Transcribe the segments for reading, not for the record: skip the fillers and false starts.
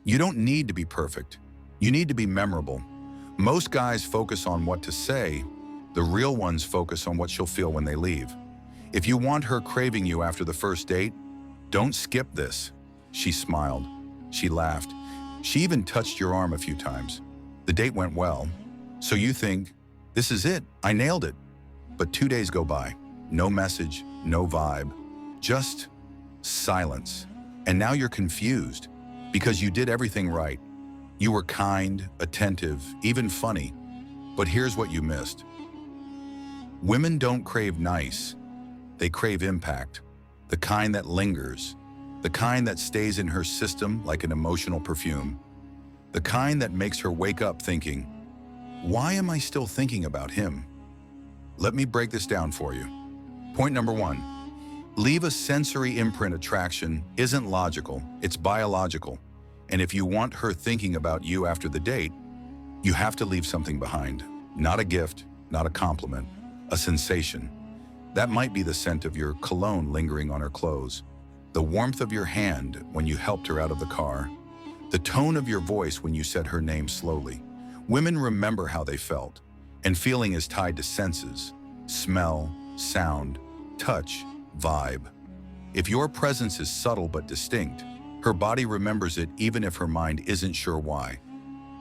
You don't need to be perfect. You need to be memorable. Most guys focus on what to say. The real ones focus on what she'll feel when they leave. If you want her craving you after the first date, don't skip this. She smiled. She laughed. She even touched your arm a few times. The date went well. So you think, this is it, I nailed it. But 2 days go by. No message, no vibe, just silence. And now you're confused because you did everything right. You were kind, attentive, even funny. But here's what you missed. Women don't crave nice. They crave impact, the kind that lingers, the kind that stays in her system like an emotional perfume, the kind that makes her wake up thinking, why am I still thinking about him? Let me break this down for you. Point number 1, leave a sensory imprint. Attraction isn't logical, it's biological. And if you want her thinking about you after the date, you have to leave something behind. Not a gift, not a compliment, a sensation. That might be the scent of your cologne lingering on her clothes, the warmth of your hand when you helped her out of the car, the tone of your voice when you said her name slowly. Women remember how they felt, and feeling is tied to senses, smell, sound, touch, vibe. If your presence is subtle but distinct, her body remembers it even if her mind isn't sure why.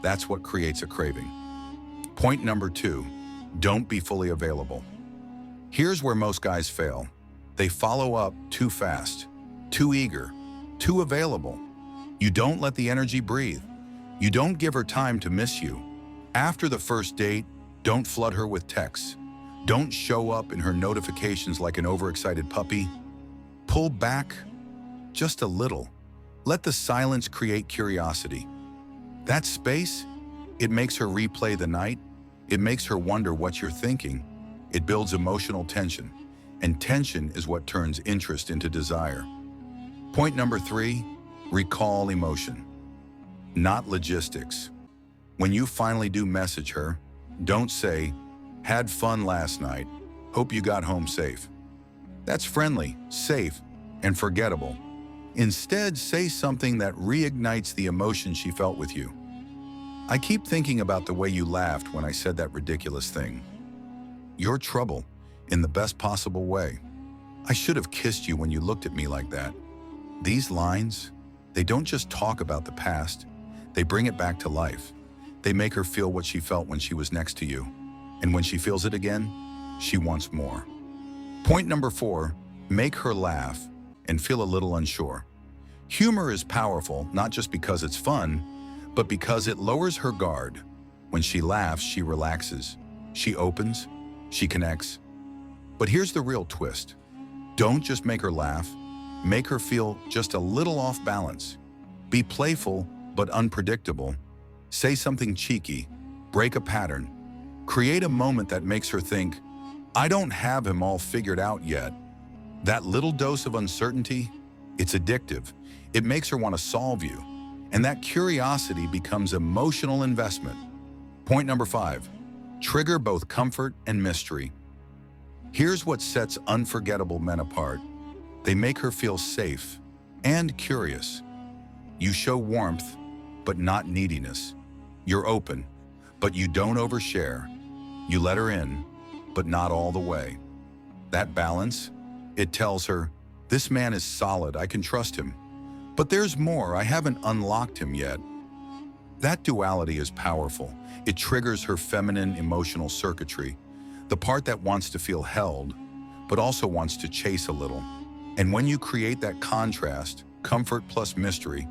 That's what creates a craving. Point number 2, don't be fully available. Here's where most guys fail. They follow up too fast, too eager, too available. You don't let the energy breathe. You don't give her time to miss you. After the first date, don't flood her with texts. Don't show up in her notifications like an overexcited puppy. Pull back just a little. Let the silence create curiosity. That space, it makes her replay the night. It makes her wonder what you're thinking. It builds emotional tension, and tension is what turns interest into desire. Point number 3, recall emotion, not logistics. When you finally do message her, don't say, had fun last night, hope you got home safe. That's friendly, safe, and forgettable. Instead, say something that reignites the emotion she felt with you. I keep thinking about the way you laughed when I said that ridiculous thing. You're trouble, in the best possible way. I should have kissed you when you looked at me like that. These lines, they don't just talk about the past, they bring it back to life. They make her feel what she felt when she was next to you. And when she feels it again, she wants more. Point number 4, make her laugh and feel a little unsure. Humor is powerful, not just because it's fun, but because it lowers her guard. When she laughs, she relaxes. She opens, she connects. But here's the real twist. Don't just make her laugh, make her feel just a little off balance. Be playful, but unpredictable. Say something cheeky, break a pattern. Create a moment that makes her think, I don't have him all figured out yet. That little dose of uncertainty, it's addictive. It makes her want to solve you. And that curiosity becomes emotional investment. Point number 5, trigger both comfort and mystery. Here's what sets unforgettable men apart. They make her feel safe and curious. You show warmth, but not neediness. You're open, but you don't overshare. You let her in, but not all the way. That balance, it tells her, this man is solid, I can trust him. But there's more, I haven't unlocked him yet. That duality is powerful. It triggers her feminine emotional circuitry, the part that wants to feel held, but also wants to chase a little. And when you create that contrast, comfort plus mystery,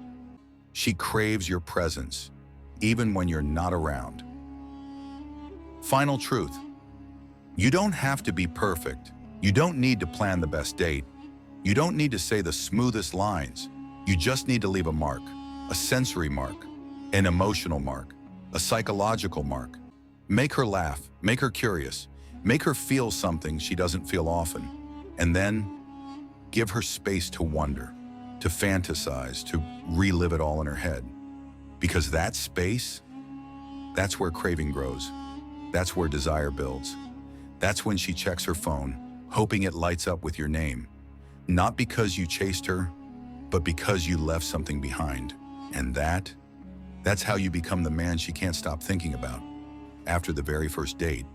she craves your presence, even when you're not around. Final truth. You don't have to be perfect. You don't need to plan the best date. You don't need to say the smoothest lines. You just need to leave a mark, a sensory mark, an emotional mark, a psychological mark. Make her laugh, make her curious, make her feel something she doesn't feel often, and then give her space to wonder, to fantasize, to relive it all in her head. Because that space, that's where craving grows. That's where desire builds. That's when she checks her phone, hoping it lights up with your name. Not because you chased her, but because you left something behind. And that That's how you become the man she can't stop thinking about. After the very first date,